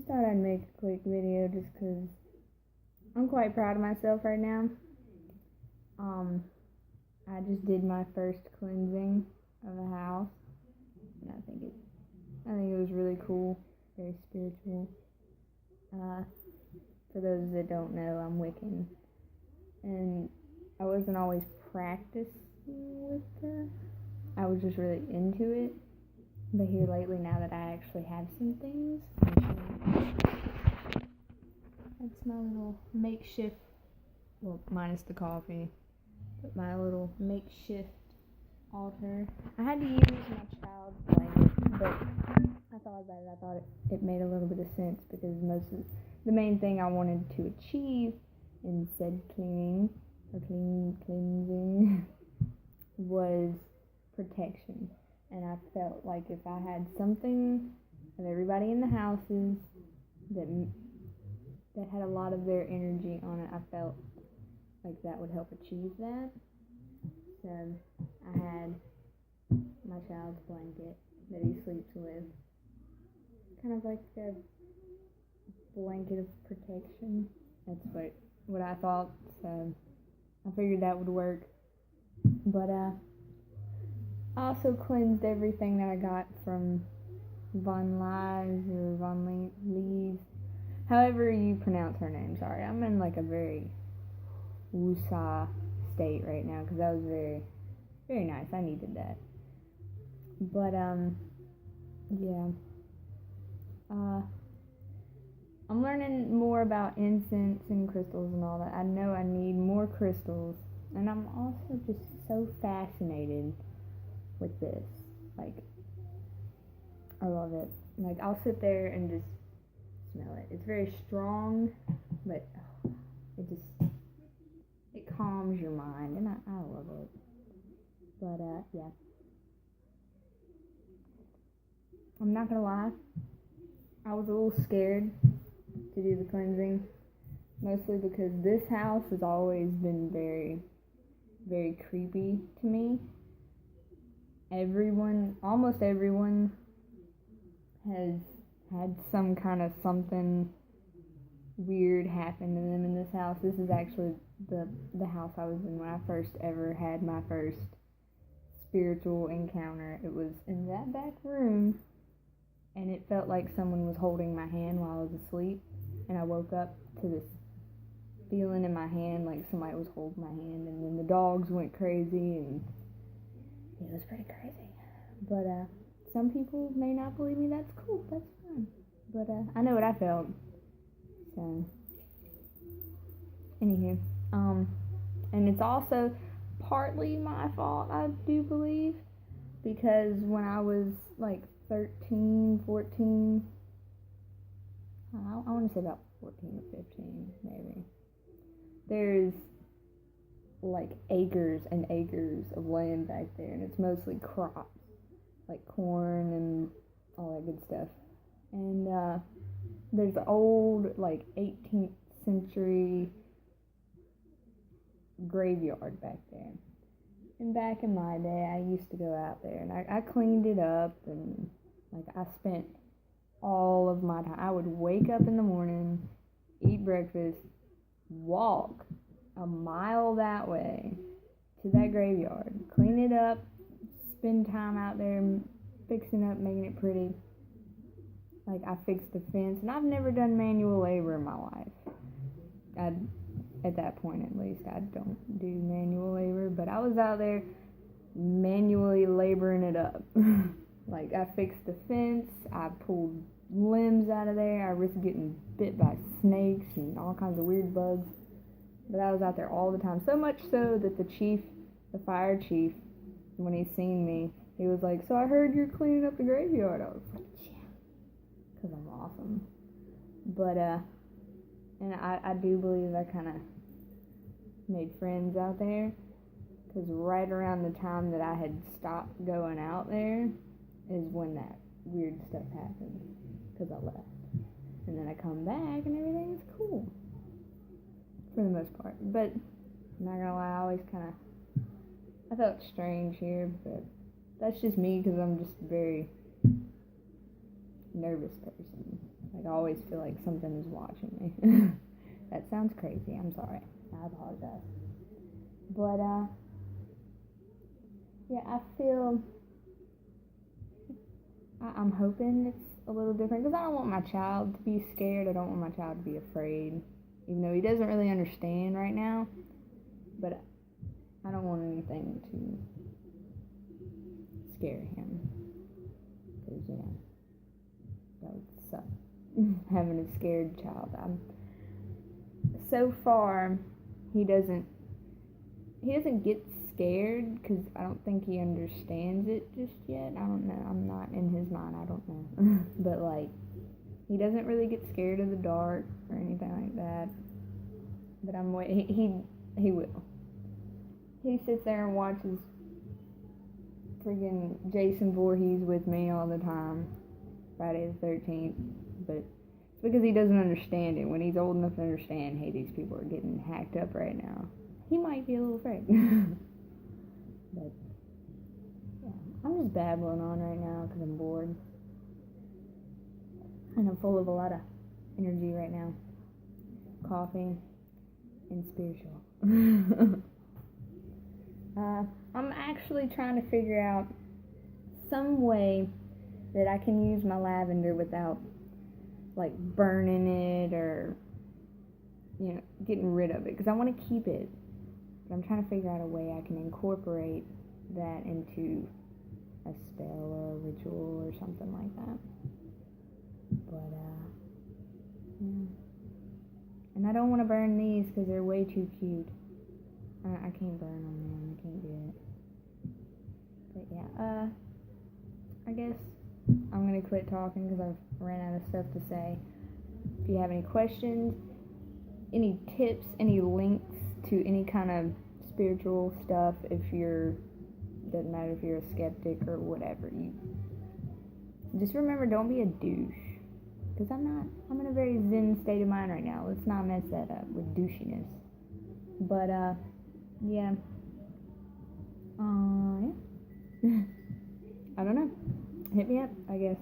thought I'd make a quick video just because I'm quite proud of myself right now. I just did my first cleansing of the house, and I think it was really cool, very spiritual. For those that don't know, I'm Wiccan, and I wasn't always practicing with it. I was just really into it. But here lately, now that I actually have some things, that's my little makeshift, well, minus the coffee, but my little makeshift altar. I had to use my child's blanket, but I thought about it. I thought it made a little bit of sense because the main thing I wanted to achieve in said cleansing was protection. And I felt like if I had something of everybody in the houses that had a lot of their energy on it, I felt like that would help achieve that. So I had my child's blanket that he sleeps with, kind of like a blanket of protection. That's what I thought. So I figured that would work. But I also cleansed everything that I got from Von Lees or Von Lees, however you pronounce her name. Sorry, I'm in like a very woosah state right now because that was very, very nice. I needed that. But yeah. I'm learning more about incense and crystals and all that. I know I need more crystals, and I'm also just so fascinated with this. Like, I love it. Like, I'll sit there and just smell it. It's very strong, but it calms your mind, and I love it. But yeah, I'm not gonna lie, I was a little scared to do the cleansing, mostly because this house has always been very, very creepy to me. Almost everyone has had some kind of something weird happen to them in this house. This is actually the house I was in when I first ever had my first spiritual encounter. It was in that back room, and it felt like someone was holding my hand while I was asleep, and I woke up to this feeling in my hand like somebody was holding my hand, and then the dogs went crazy, and it was pretty crazy. But some people may not believe me. That's cool. That's fine. But I know what I felt. So, anywho, and it's also partly my fault, I do believe, because when I was like 13, 14, I want to say about 14 or 15, maybe, there's like acres and acres of land back there, and it's mostly crops, like corn and all that good stuff. And there's an old, like 18th century graveyard back there. And back in my day, I used to go out there, and I cleaned it up, and like I spent all of my time. I would wake up in the morning, eat breakfast, walk a mile that way to that graveyard, clean it up, spend time out there fixing up, making it pretty. Like, I fixed the fence, and I've never done manual labor in my life. At that point, at least, I don't do manual labor, but I was out there manually laboring it up. Like, I fixed the fence, I pulled limbs out of there, I risked getting bit by snakes and all kinds of weird bugs. But I was out there all the time, so much so that the fire chief, when he seen me, he was like, "So I heard you're cleaning up the graveyard." I was like, "Yeah," because I'm awesome. But, and I do believe I kind of made friends out there, because right around the time that I had stopped going out there is when that weird stuff happened, because I left. And then I come back and everything's cool, for the most part. But I'm not gonna lie, I felt strange here, but that's just me, because I'm just a very nervous person. Like, I always feel like something is watching me. That sounds crazy. I'm sorry. I apologize. But, yeah, I feel, I'm hoping it's a little different, because I don't want my child to be scared. I don't want my child to be afraid, even though he doesn't really understand right now. But I don't want anything to scare him, because, that would suck, having a scared child. So far, he doesn't get scared, because I don't think he understands it just yet. I don't know. I'm not in his mind. I don't know. But, like, he doesn't really get scared of the dark or anything like that. But he will. He sits there and watches friggin' Jason Voorhees with me all the time, Friday the 13th. But it's because he doesn't understand it. When he's old enough to understand, hey, these people are getting hacked up right now, he might be a little afraid. But, yeah, I'm just babbling on right now because I'm bored. And I'm full of a lot of energy right now. Coffee and spiritual. I'm actually trying to figure out some way that I can use my lavender without, like, burning it or, getting rid of it. Because I want to keep it. But I'm trying to figure out a way I can incorporate that into a spell or a ritual or something like that. But, yeah. And I don't want to burn these because they're way too cute. I can't burn them, man. I can't do it. But, yeah, I guess I'm going to quit talking because I've ran out of stuff to say. If you have any questions, any tips, any links to any kind of spiritual stuff, doesn't matter if you're a skeptic or whatever, you just remember, don't be a douche. Because I'm in a very zen state of mind right now. Let's not mess that up with douchiness. But, yeah. Yeah. I don't know. Hit me up, I guess.